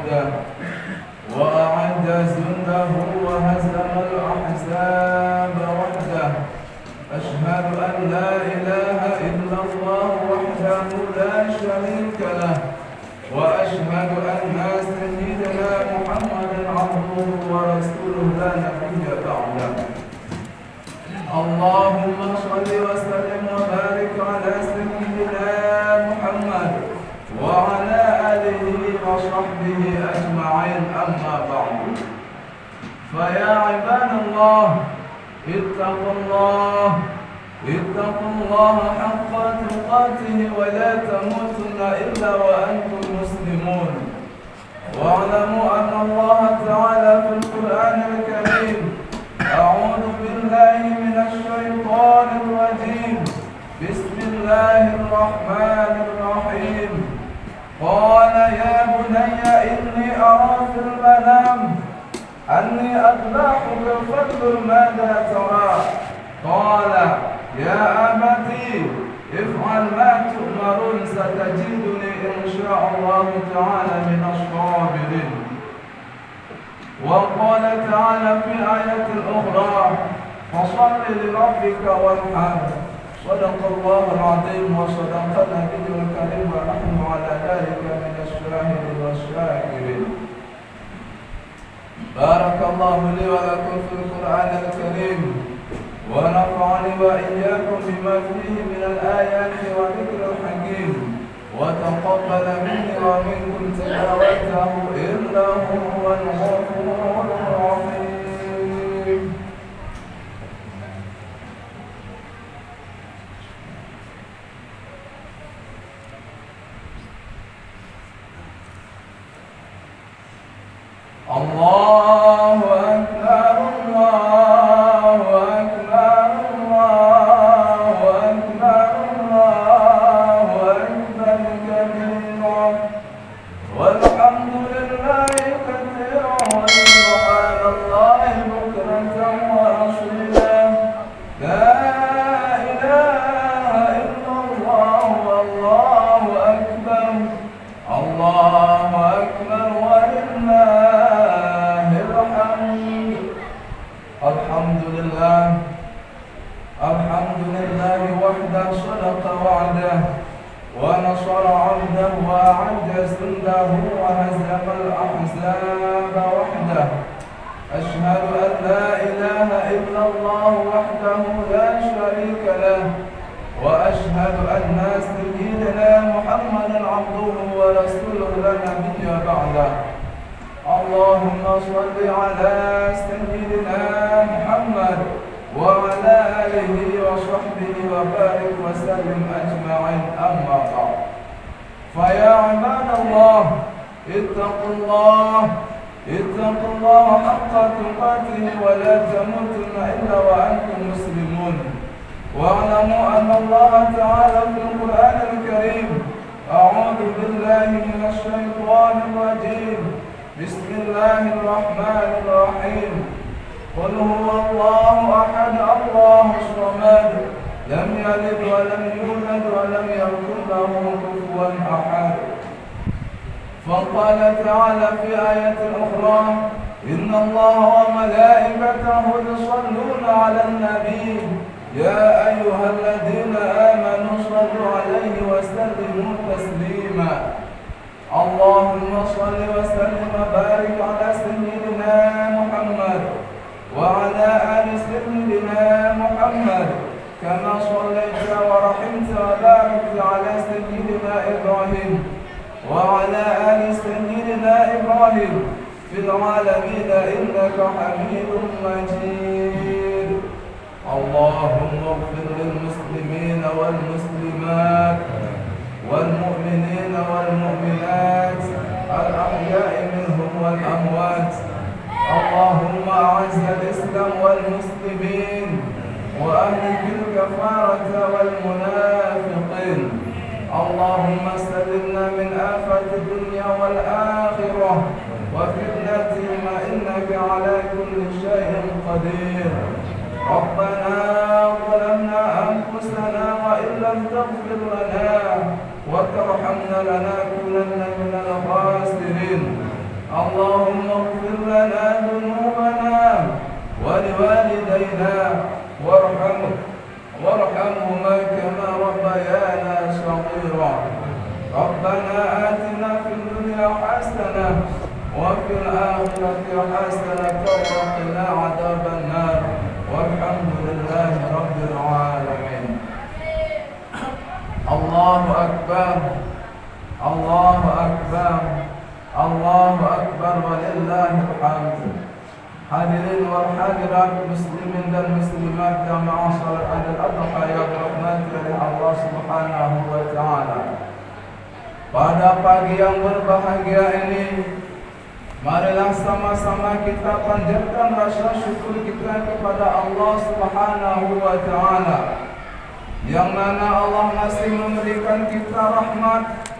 وحده وأعد جنده وهزم الأحزاب وحده. أشهد أن لا إله إلا الله وحده لا شريك له، وأشهد أن سيدنا محمدا عبده ورسوله لا نبي بعده. اللهم صل وسلم وبارك على سيدنا محمد وعلى آله وصحبه أجمعين. أما بعد، فيا عباد الله اتقوا الله حق تقاته ولا تموتن إلا وأنتم مسلمون. واعلموا أن الله تعالى في القرآن الكريم: أعوذ بالله من الشيطان الرجيم، بسم الله الرحمن الرحيم. قال: يا بني إني أرى في المنام أني أذبحك فانظر ماذا ترى. قال: يا أبتي افعل ما تؤمرون، ستجدني إن شاء الله تعالى من الصابرين. وقال تعالى في آية أخرى: فصل لربك وانحر. صدق الله العظيم وصدق النبي الكريم، ونحن على ذلك من الشاهدين والشاكرين. بارك الله لي ولكم في القرآن الكريم، ونفعني وإياكم بما فيه من الآيات وذكر الحكيم، وتقبل مني ومنكم تلاوته إنه هو الغفور الرحيم. الله أكبر الله أكبر الله أكبر الله أكبر كبيرا، والحمد لله كثيرا، وسبحان الله بكرة وأصيلا. لا إله إلا الله والله أكبر، الله أكبر ولله الحمد. الحمد لله وحده صدق وعده ونصر عبده وأعد جنده وهزم الأحزاب وحده. أشهد أن لا إله إلا الله وحده لا شريك له، وأشهد أن سيدنا محمدا عبده ورسوله لا نبي بعده. اللهم صل على سيدنا محمد وعلى آله وصحبه وبارك وسلم أجمعين. أما بعد، فيا عباد الله اتقوا الله حق تقاته ولا تموتن إلا وأنتم مسلمون. واعلموا أن الله تعالى في القرآن الكريم: أعوذ بالله من الشيطان الرجيم، بسم الله الرحمن الرحيم. قل هو الله أحد الله الصمد، لم يلد ولم يولد ولم يكن له كفوا أحد. فقال تعالى في آية أخرى: إن الله وملائكته يصلون على النبي، يا أيها الذين آمنوا صلوا عليه وسلموا تسليما. اللهم صل وسلم وبارك على سيدنا محمد وعلى آل سيدنا محمد، كما صليت ورحمت وباركت على سيدنا إبراهيم وعلى آل سيدنا إبراهيم في العالمين إنك حميد مجيد. اللهم اغفر للمسلمين والمسلمات والمؤمنين والمؤمنات الأحياء منهم والأموات. اللهم أعز الإسلام والمسلمين وأهلك الكفارة والمنافقين. اللهم سلمنا من آفة الدنيا والآخرة وفتنتهما إنك على كل شيء قدير. ربنا ظلمنا أنفسنا وإن لم تغفر لنا وترحمنا لنكونن من الخاسرين. اللهم اغفر لنا ذنوبنا ولوالدينا وارحمهما كما ربيانا صغيرا. ربنا آتنا في الدنيا حسنة وفي الآخرة حسنة وقنا عذاب النار والحمد لله رب العالمين. الله أكبر الله أكبر الله أكبر ولله الحمد. Hadirin wal hadirat, muslimin dan muslimat jamaah salat Idul Adha yang dirahmati oleh Allah Subhanahu wa taala. Pada pagi yang berbahagia ini, marilah sama-sama kita panjatkan rasa syukur kita kepada Allah Subhanahu wa taala, yang mana Allah masih memberikan kita rahmat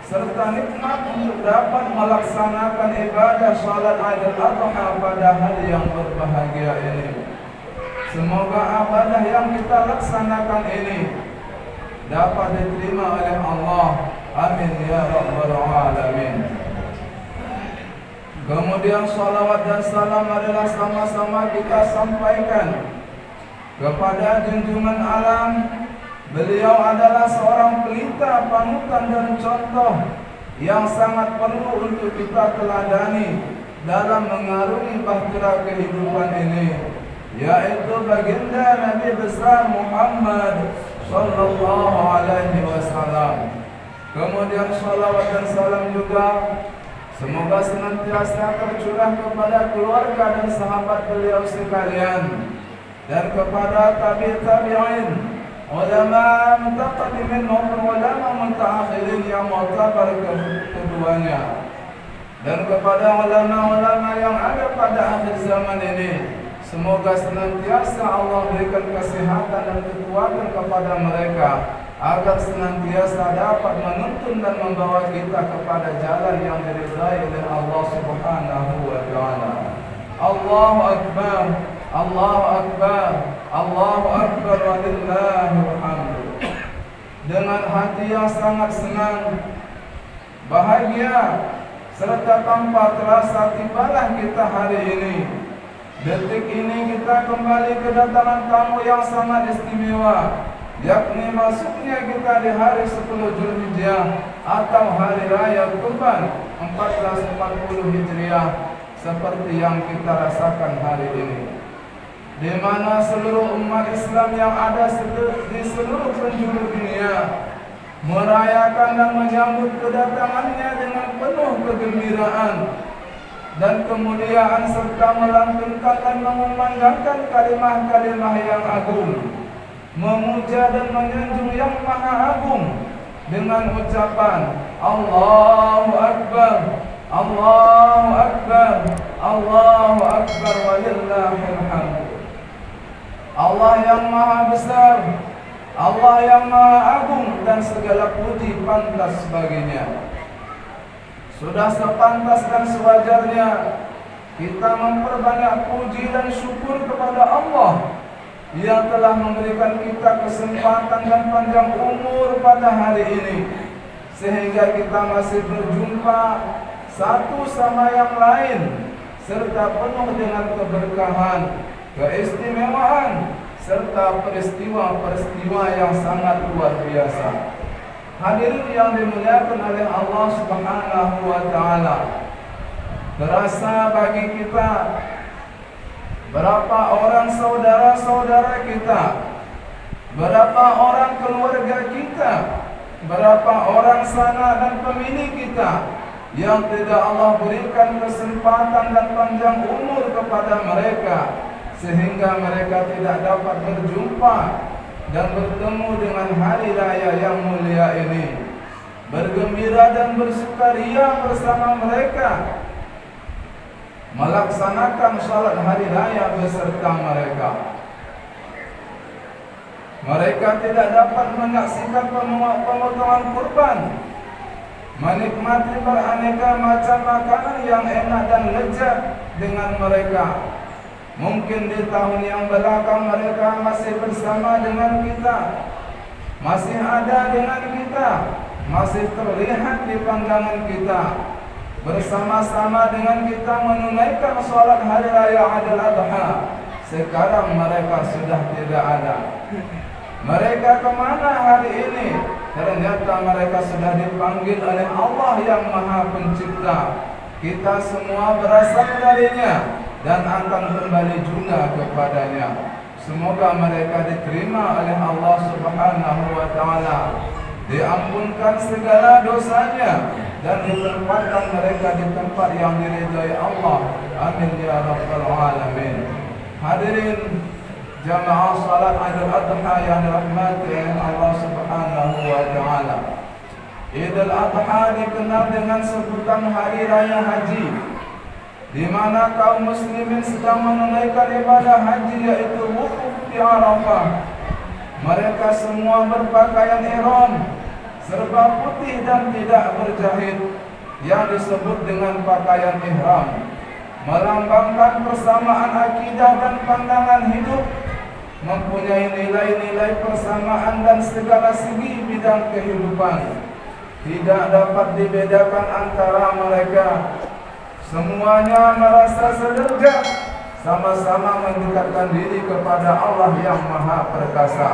serta nikmat untuk dapat melaksanakan ibadah salat Idul Adha pada hari yang berbahagia ini. Semoga ibadah yang kita laksanakan ini dapat diterima oleh Allah. Amin ya rabbal alamin. Kemudian salawat dan salam adalah sama-sama kita sampaikan kepada junjungan alam. Beliau adalah seorang pelita, panutan dan contoh yang sangat perlu untuk kita teladani dalam mengarungi bahtera kehidupan ini, yaitu baginda Nabi besar Muhammad sallallahu alaihi wasallam. Kemudian salawat dan salam juga semoga senantiasa tercurah kepada keluarga dan sahabat beliau sekalian, dan kepada tabi'in, ulama mutaqaddimin maupun ulama mutaakhirin yang mu'tabar keduanya, dan kepada ulama-ulama yang ada pada akhir zaman ini. Semoga senantiasa Allah berikan kesehatan dan kekuatan kepada mereka agar senantiasa dapat menuntun dan membawa kita kepada jalan yang diridhai oleh Allah Subhanahu wa taala. Allahu akbar, Allahu akbar, Allahu akbar walillahil hamd. Dengan hati yang sangat senang, bahagia serta tanpa terasa tibalah kita hari ini. Detik ini kita kembali kedatangan tamu yang sangat istimewa, yakni masuknya kita di hari 10 Zulhijjah atau hari raya Kurban 1440 Hijriah, seperti yang kita rasakan hari ini, di mana seluruh umat Islam yang ada di seluruh penjuru dunia merayakan dan menyambut kedatangannya dengan penuh kegembiraan dan kemuliaan, serta melantunkan dan mengumandangkan kalimah-kalimah yang agung, memuja dan menyanjung yang maha agung dengan ucapan Allahu Akbar, Allahu Akbar, Allahu Akbar walillahil hamd. Allah yang maha besar, Allah yang maha agung, dan segala puji pantas baginya. Sudah sepantas dan sewajarnya kita memperbanyak puji dan syukur kepada Allah yang telah memberikan kita kesempatan dan panjang umur pada hari ini, sehingga kita masih berjumpa satu sama yang lain, serta penuh dengan keberkahan, keistimewaan, serta peristiwa-peristiwa yang sangat luar biasa. Hadirin yang dimuliakan oleh Allah Subhanahu wa taala, terasa bagi kita berapa orang saudara-saudara kita, berapa orang keluarga kita, berapa orang sanak dan pemilih kita yang tidak Allah berikan kesempatan dan panjang umur kepada mereka, sehingga mereka tidak dapat berjumpa dan bertemu dengan hari raya yang mulia ini, bergembira dan bersukaria bersama mereka, melaksanakan salat hari raya beserta mereka. Mereka tidak dapat menyaksikan pemotongan kurban, menikmati beraneka macam makanan yang enak dan lezat dengan mereka. Mungkin di tahun yang belakang mereka masih bersama dengan kita, masih ada dengan kita, masih terlihat di pandangan kita. bersama-sama dengan kita menunaikan sholat hari raya Idul Adha. Sekarang mereka sudah tidak ada. Mereka kemana hari ini? Ternyata mereka sudah dipanggil oleh Allah yang Maha Pencipta. Kita semua berasal darinya dan akan kembali juga kepadanya. Semoga mereka diterima oleh Allah Subhanahu wa Ta'ala, diampunkan segala dosanya, dan ditempatkan mereka di tempat yang diridhai Allah. Amin ya rabbal alamin. Hadirin jamaah salat Idul Adha yang dirahmati Allah Subhanahu wa Ta'ala. Idul Adha dikenal dengan sebutan hari raya haji, di mana kaum muslimin sedang menunaikan ibadah haji, yaitu wukuf di Arafah. Mereka semua berpakaian ihram serba putih dan tidak berjahit, yang disebut dengan pakaian ihram, melambangkan persamaan akidah dan pandangan hidup, mempunyai nilai-nilai persamaan dan segala segi bidang kehidupan. Tidak dapat dibedakan antara mereka. Semuanya merasa sederajat, sama-sama mendekatkan diri kepada Allah yang Maha Perkasa,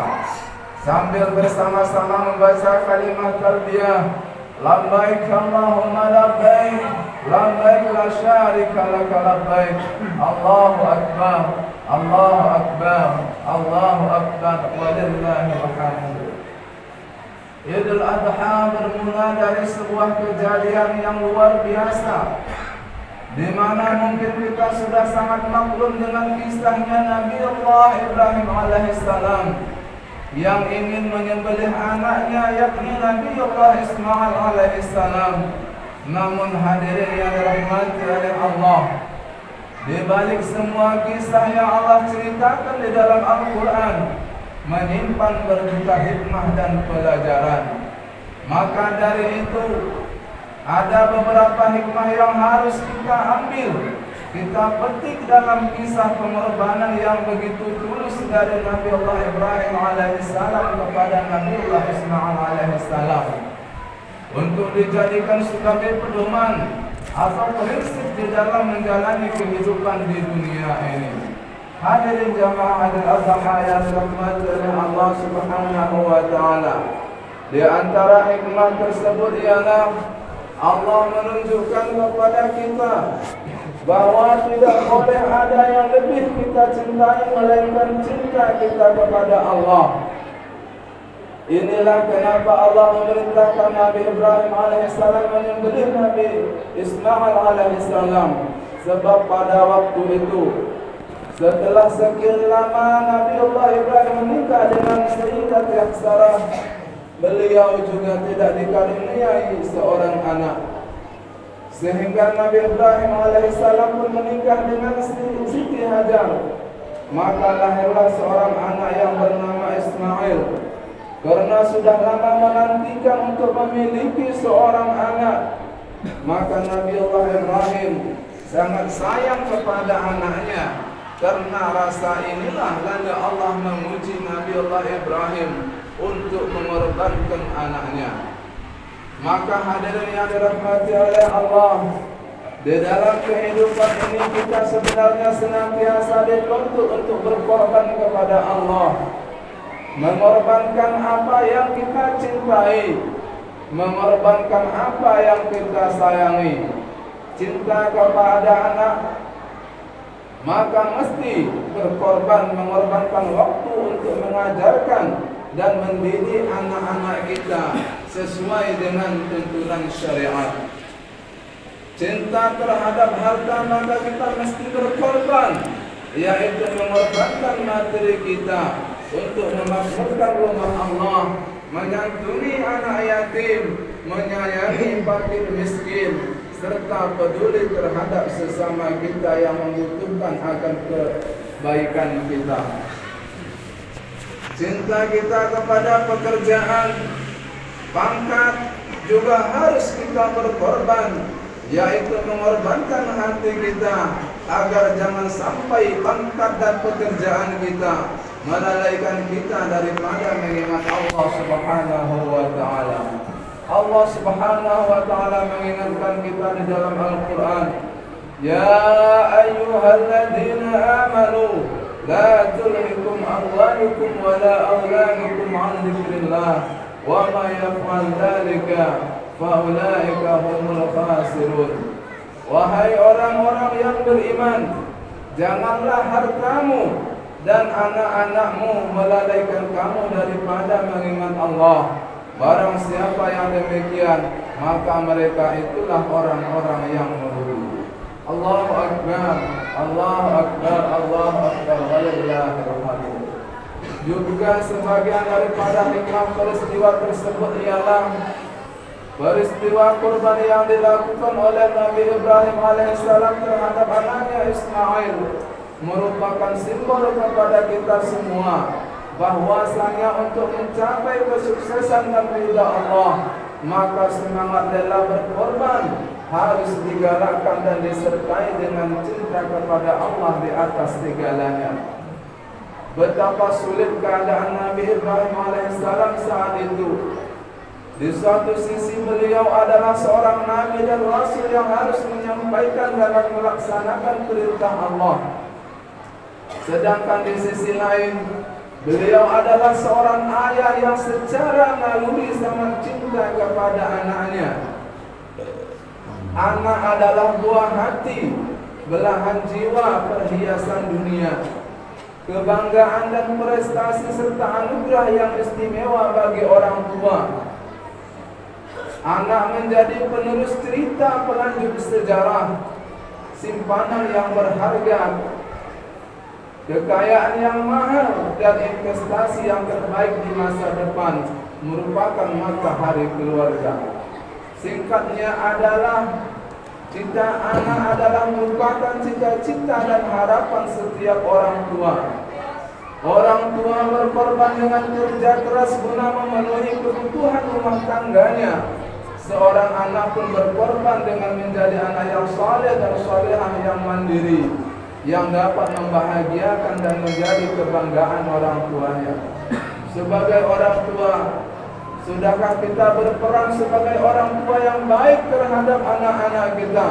sambil bersama-sama membaca kalimat talbiyah, labbaik Allahumma labbaik, labbaik la syarika laka labbaik, Allahu akbar, Allahu akbar, Allahu akbar, walillahil hamd. Idul Adha bermula dari sebuah kejadian yang luar biasa, di mana mungkin kita sudah sangat maklum dengan kisahnya Nabi Allah Ibrahim alaihissalam yang ingin menyembelih anaknya, yakni Nabi Allah Ismail alaihissalam. Namun hadirin yang dirahmati oleh Allah, di balik semua kisah yang Allah ceritakan di dalam Al-Quran menyimpan berjuta hikmah dan pelajaran. Maka dari itu ada beberapa hikmah yang harus kita ambil, kita petik dalam kisah pengorbanan yang begitu tulus dari Nabi Allah Ibrahim alaihissalam kepada Nabi Allah Ismail alaihissalam, untuk dijadikan sebagai pedoman atau prinsip di dalam menjalani kehidupan di dunia ini. Hadirin jamaah Idul Adha yang dirahmati oleh Allah Subhanahu wa Ta'ala, di antara hikmah tersebut ialah Allah menunjukkan kepada kita bahwa tidak boleh ada yang lebih kita cintai melainkan cinta kita kepada Allah. Inilah kenapa Allah memerintahkan Nabi Ibrahim alaihissalam menyembelih Nabi Ismail alaihissalam, sebab pada waktu itu, setelah sekian lama Nabi Allah Ibrahim menikah dengan Sayyidatih Sarah, beliau juga tidak dikaruniai seorang anak, sehingga Nabi Ibrahim alaihissalam pun menikah dengan Siti Hajar. Maka lahirlah seorang anak yang bernama Ismail. Karena sudah lama menantikan untuk memiliki seorang anak, maka Nabi Allah Ibrahim sangat sayang kepada anaknya. Karena rasa inilah lalu Allah memuji Nabi Allah Ibrahim untuk mengorbankan anaknya. Maka hadirin yang dirahmati oleh Allah, di dalam kehidupan ini kita sebenarnya senantiasa dituntut untuk berkorban kepada Allah, mengorbankan apa yang kita cintai, mengorbankan apa yang kita sayangi. Cinta kepada anak, maka mesti berkorban, mengorbankan waktu untuk mengajarkan dan mendidik anak-anak kita sesuai dengan tuntunan syariat. Cinta terhadap harta, maka kita mesti berkorban, yaitu mengorbankan materi kita untuk memakmurkan rumah Allah, menyantuni anak yatim, menyayangi fakir miskin, serta peduli terhadap sesama kita yang membutuhkan akan kebaikan kita. Cinta kita kepada pekerjaan, pangkat juga harus kita berkorban, yaitu mengorbankan hati kita agar jangan sampai pangkat dan pekerjaan kita melalaikan kita daripada mengingat Allah Subhanahu wa Ta'ala. Allah Subhanahu wa taala mengingatkan kita di dalam Al-Qur'an, ya ayyuhalladzina amanu la tulhikum amwalukum wa la auladukum an dzikrillah wa ma yaf'al dzalika fa ulaika humul khasirun. Wahai orang-orang yang beriman, janganlah hartamu dan anak-anakmu melalaikan kamu daripada mengingat Allah. Barang siapa yang demikian, maka mereka itulah orang-orang yang merugi. Allahu Akbar, Allahu Akbar, Allahu Akbar, walillahil hamd. Juga sebagian daripada hikmah peristiwa tersebut ialah peristiwa kurban yang dilakukan oleh Nabi Ibrahim alaihissalam terhadap anaknya Ismail merupakan simbol kepada kita semua bahwasanya untuk mencapai kesuksesan dan ridha Allah, maka semangat dalam berkorban harus digalakkan dan disertai dengan cinta kepada Allah di atas segalanya. Betapa sulit keadaan Nabi Ibrahim alaihissalam saat itu. Di suatu sisi beliau adalah seorang nabi dan rasul yang harus menyampaikan dan melaksanakan perintah Allah. Sedangkan di sisi lain, beliau adalah seorang ayah yang secara naluri sangat cinta kepada anaknya. Anak adalah buah hati, belahan jiwa, perhiasan dunia, kebanggaan dan prestasi serta anugerah yang istimewa bagi orang tua. Anak menjadi penerus cerita, pelanjut sejarah, simpanan yang berharga, kekayaan yang mahal, dan investasi yang terbaik di masa depan, merupakan matahari keluarga. Singkatnya adalah anak adalah merupakan cita-cita dan harapan setiap orang tua. Orang tua berkorban dengan kerja keras guna memenuhi kebutuhan rumah tangganya. Seorang anak pun berkorban dengan menjadi anak yang saleh dan salehah yang mandiri, yang dapat membahagiakan dan menjadi kebanggaan orang tuanya. Sebagai orang tua, sudahkah kita berperan sebagai orang tua yang baik terhadap anak-anak kita?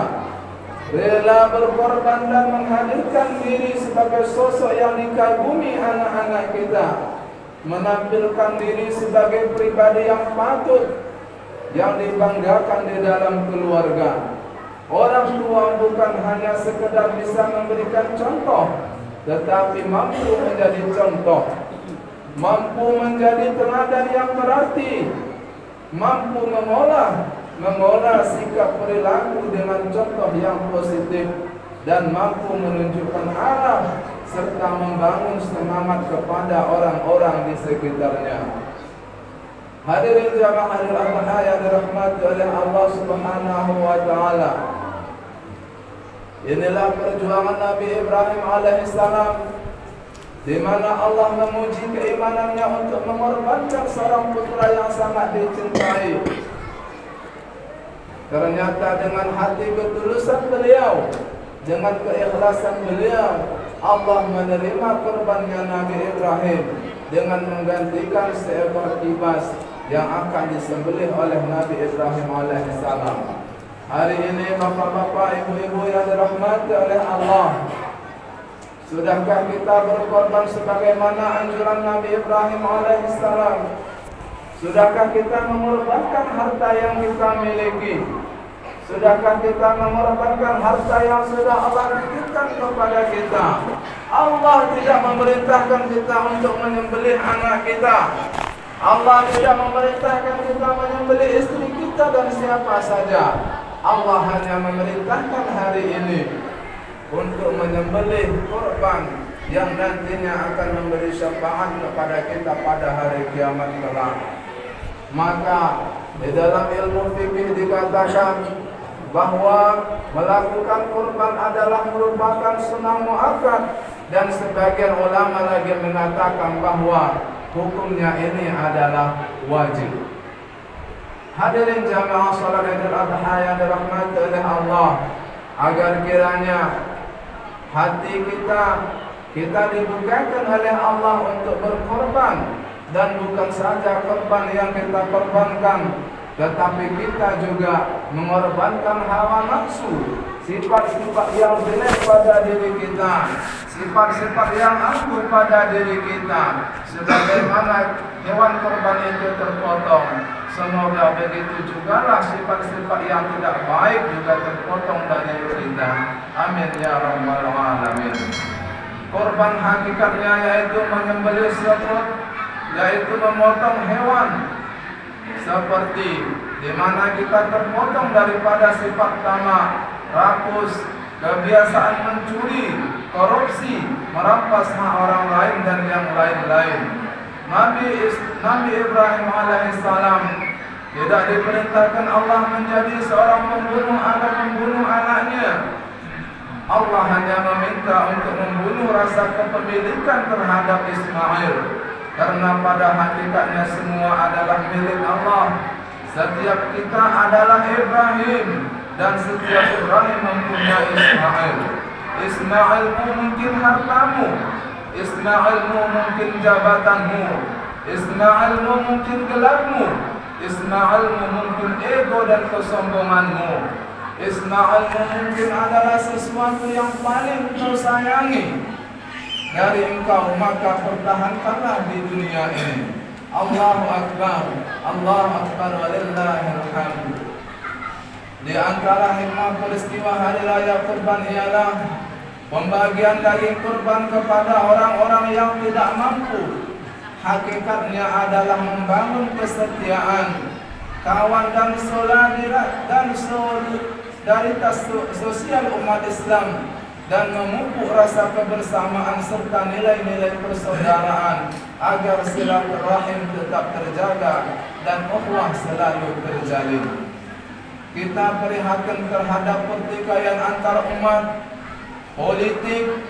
Rela berkorban dan menghadirkan diri sebagai sosok yang dikagumi anak-anak kita, menampilkan diri sebagai pribadi yang patut, yang dibanggakan di dalam keluarga. Orang tua bukan hanya sekedar bisa memberikan contoh, tetapi mampu menjadi contoh, mampu menjadi teladan yang berarti, mampu mengolah sikap perilaku dengan contoh yang positif, dan mampu menunjukkan arah serta membangun semangat kepada orang-orang di sekitarnya. Hadirin jamaah al-adha yang dirahmati oleh Allah Subhanahu wa taala. Inilah perjuangan Nabi Ibrahim alaihissalam, di mana Allah memuji keimanannya untuk mengorbankan seorang putra yang sangat dicintai. Ternyata dengan hati ketulusan beliau, dengan keikhlasan beliau, Allah menerima korbannya Nabi Ibrahim dengan menggantikan seekor kibas yang akan disembelih oleh Nabi Ibrahim alaihissalam. Hari ini bapak-bapak, ibu-ibu yang dirahmati oleh Allah, sudahkah kita berkorban sebagaimana anjuran Nabi Ibrahim alaihissalam? Sudahkah kita mengorbankan harta yang kita miliki? Sudahkah kita mengorbankan harta yang sudah Allah titipkan kepada kita? Allah tidak memerintahkan kita untuk menyembelih anak kita. Allah tidak memerintahkan kita menyembelih istri kita dan siapa saja. Allah hanya memerintahkan hari ini untuk menyembelih korban yang nantinya akan memberi syafaat kepada kita pada hari kiamat kelak. Maka di dalam ilmu fikih dikatakan bahwa melakukan kurban adalah merupakan sunnah muakkad, dan sebagian ulama lagi mengatakan bahwa hukumnya ini adalah wajib. Hadirin jamaah salat Idul Adha yang dirahmati oleh Allah, agar kiranya hati kita dibukakan oleh Allah untuk berkorban, dan bukan saja korban yang kita korbankan, tetapi kita juga mengorbankan hawa nafsu, sifat-sifat yang jelek pada diri kita, sifat-sifat yang angkuh pada diri kita, sebagaimana hewan korban itu terpotong. Semoga begitu jugalah sifat-sifat yang tidak baik juga terpotong dari kita. Amin ya rabbal alamin. Korban hakikatnya yaitu menyembelih semut, yaitu memotong hewan, seperti di mana kita terpotong daripada sifat tamak, rakus, kebiasaan mencuri, korupsi, merampas hak orang lain dan yang lain-lain. Nabi Ibrahim alaihissalam tidak diperintahkan Allah menjadi seorang pembunuh atau membunuh anaknya. Allah hanya meminta untuk membunuh rasa kepemilikan terhadap Ismail, karena pada hakikatnya semua adalah milik Allah. Setiap kita adalah Ibrahim, dan setiap Ibrahim mempunyai Ismail. Ismailmu mungkin hartamu, Ismailmu mungkin jabatanmu, Ismailmu mungkin gelarmu, Ismailmu mungkin ego dan kesombonganmu, Ismailmu mungkin adalah sesuatu yang paling kau sayangi dari engkau, maka pertahankanlah di dunia ini. Allahu Akbar, Allahu Akbar, walillahil hamd. Di antara hikmah peristiwa hari raya kurban ialah pembagian daging kurban kepada orang-orang yang tidak mampu. Hakikatnya adalah membangun kesetiaan, kawan dan solidaritas sosial umat Islam, dan memupuk rasa kebersamaan serta nilai-nilai persaudaraan agar silaturahim tetap terjaga dan ukhuwah selalu terjalin. Kita prihatin terhadap pertikaian antar umat, politik,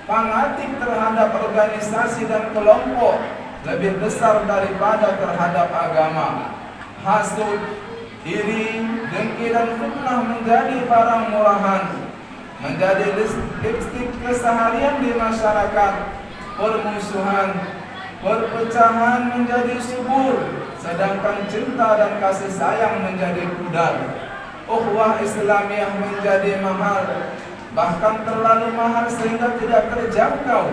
fanatik terhadap organisasi dan kelompok lebih besar daripada terhadap agama. Hasud, iri, dengki dan fitnah menjadi barang murahan, menjadi lipstik keseharian di masyarakat. Permusuhan, perpecahan menjadi subur, sedangkan cinta dan kasih sayang menjadi pudar. Ukhuwah Islamiyah menjadi mahal, bahkan terlalu mahal sehingga tidak terjangkau.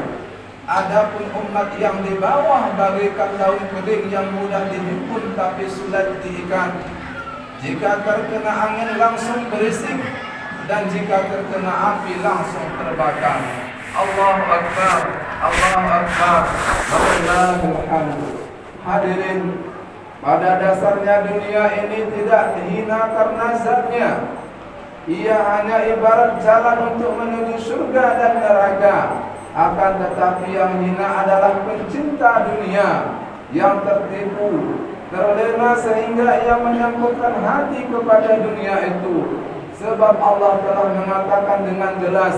Adapun umat yang di bawah bagaikan daun kering yang mudah dihimpun tapi sulit diikat. Jika terkena angin langsung berisik, dan jika terkena api langsung terbakar. Allahu Akbar, Allahu Akbar, walillahil hamd. Hadirin, pada dasarnya dunia ini tidak hina karena zatnya. Ia hanya ibarat jalan untuk menuju surga dan neraka. Akan tetapi yang hina adalah pencinta dunia yang tertipu, terlena sehingga ia menyangkutkan hati kepada dunia itu. Sebab Allah telah mengatakan dengan jelas,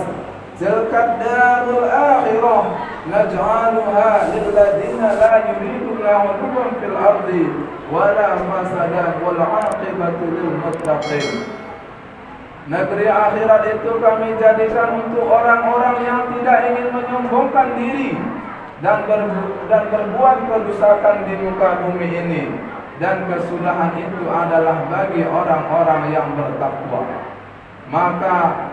tilka darul akhirah naj'aluha lil ladzina la yuriduna 'uluwan fil ardi wala fasadan wal 'aqibatu lil muttaqin. Negeri akhirat itu kami jadikan untuk orang-orang yang tidak ingin menyombongkan diri dan berbuat kerusakan di muka bumi ini, dan kesudahan itu adalah bagi orang-orang yang bertakwa. Maka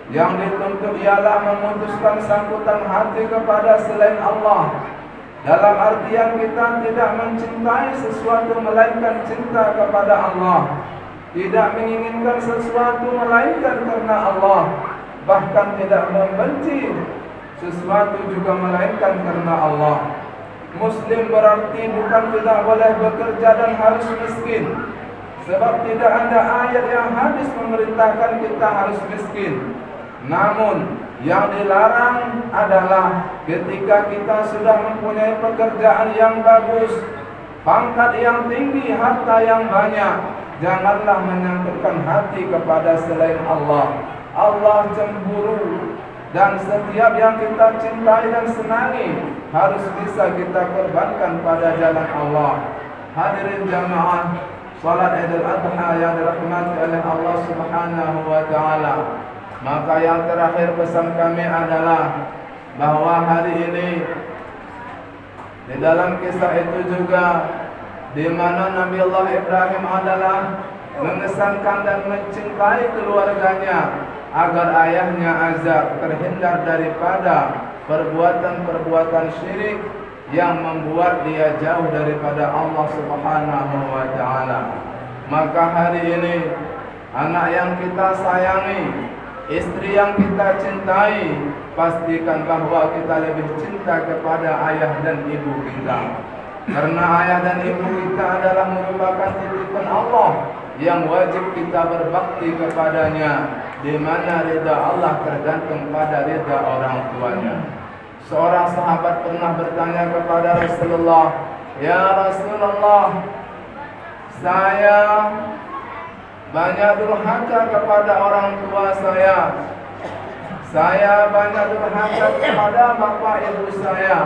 yang dituntut ialah memutuskan sangkutan hati kepada selain Allah, dalam artian kita tidak mencintai sesuatu melainkan cinta kepada Allah, tidak menginginkan sesuatu melainkan karena Allah, bahkan tidak membenci sesuatu juga melainkan karena Allah. Muslim berarti bukan tidak boleh bekerja dan harus miskin, sebab tidak ada ayat yang hadis memerintahkan kita harus miskin. Namun yang dilarang adalah ketika kita sudah mempunyai pekerjaan yang bagus, pangkat yang tinggi, harta yang banyak, janganlah menyangkutkan hati kepada selain Allah. Allah cemburu, dan setiap yang kita cintai dan senangi harus bisa kita korbankan pada jalan Allah. Hadirin jamaah salat Idul Adha yang dirahmati oleh Allah Subhanahu wa taala. Maka yang terakhir pesan kami adalah bahwa hari ini di dalam kisah itu juga di mana Nabi Allah Ibrahim adalah mengesankan dan mencintai keluarganya agar ayahnya Azar terhindar daripada perbuatan-perbuatan syirik yang membuat dia jauh daripada Allah Subhanahu wa taala. Maka hari ini anak yang kita sayangi, istri yang kita cintai, pastikan bahwa kita lebih cinta kepada ayah dan ibu kita. Karena ayah dan ibu kita adalah merupakan titipan Allah yang wajib kita berbakti kepadanya, di mana ridha Allah tergantung pada ridha orang tuanya. Seorang sahabat pernah bertanya kepada Rasulullah, "Ya Rasulullah, saya banyak durhaka kepada orang tua saya. Saya banyak durhaka kepada bapak ibu saya.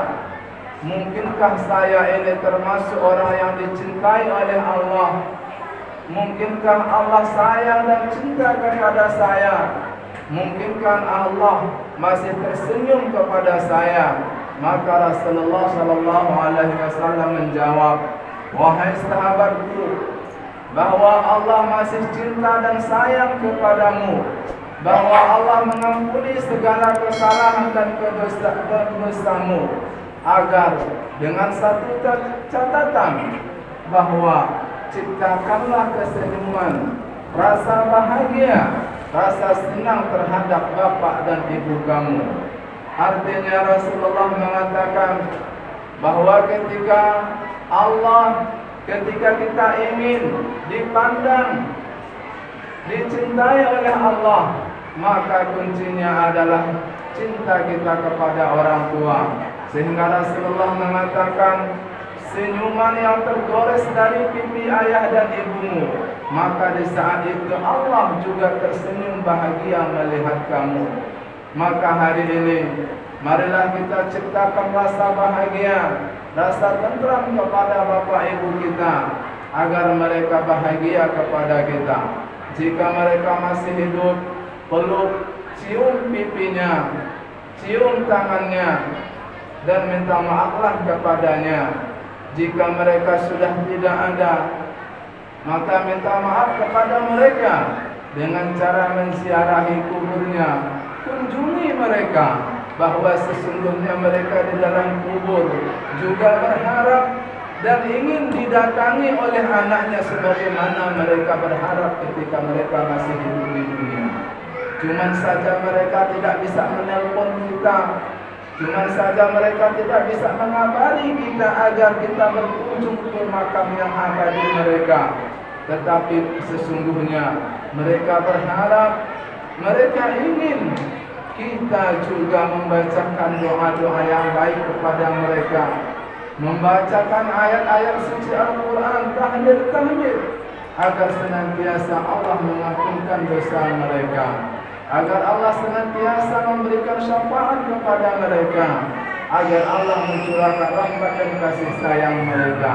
Mungkinkah saya ini termasuk orang yang dicintai oleh Allah? Mungkinkah Allah sayang dan cinta kepada saya? Mungkinkah Allah masih tersenyum kepada saya?" Maka Rasulullah sallallahu alaihi wasallam menjawab, "Wahai sahabatku, bahwa Allah masih cinta dan sayang kepadamu, bahwa Allah mengampuni segala kesalahan dan kedosamu, agar dengan satu catatan, bahwa ciptakanlah kesenyuman, rasa bahagia, rasa senang terhadap bapak dan ibu kamu." Artinya Rasulullah mengatakan bahwa ketika kita ingin dipandang, dicintai oleh Allah, maka kuncinya adalah cinta kita kepada orang tua. Sehingga Rasulullah mengatakan, senyuman yang tergores dari pipi ayah dan ibumu, maka di saat itu Allah juga tersenyum bahagia melihat kamu. Maka hari ini marilah kita ciptakan rasa bahagia, rasa tentram kepada bapak ibu kita, agar mereka bahagia kepada kita. Jika mereka masih hidup, peluk, cium pipinya, cium tangannya, dan minta maaflah kepadanya. Jika mereka sudah tidak ada, maka minta maaf kepada mereka dengan cara menziarahi kuburnya. Kunjungi mereka, bahwa sesungguhnya mereka di dalam kubur juga berharap dan ingin didatangi oleh anaknya sebagaimana mereka berharap ketika mereka masih hidup di dunia. Cuman saja mereka tidak bisa menelpon kita, cuman saja mereka tidak bisa mengabari kita agar kita berkunjung ke makam yang abadi mereka. Tetapi sesungguhnya mereka berharap, mereka ingin kita juga membacakan doa-doa yang baik kepada mereka, membacakan ayat-ayat suci Al-Quran, tahlil-tahlil, agar senantiasa Allah mengampunkan dosa mereka, agar Allah senantiasa memberikan syafaat kepada mereka, agar Allah mencurahkan rahmat dan kasih sayang mereka.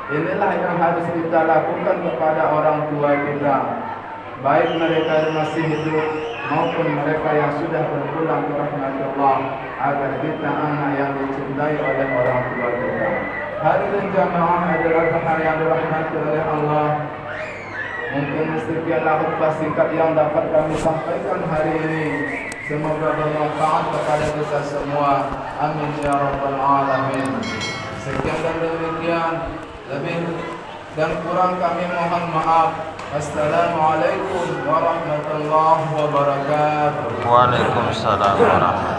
Inilah yang harus kita lakukan kepada orang tua kita, baik mereka yang masih hidup maupun mereka yang sudah berpulang ke rahmat Allah, agar kita anak yang dicintai oleh orang tua kita. Hadirin jamaah adalah hari yang dirahmati oleh Allah. Mungkin sekianlah khutbah singkat yang dapat kami sampaikan hari ini. Semoga bermanfaat kepada kita semua. Amin ya rabbal alamin. Sekian dan demikian, lebih dan kurang kami mohon maaf. Assalamualaikum warahmatullahi wabarakatuh. Waalaikumsalam warahmatullahi wabarakatuh.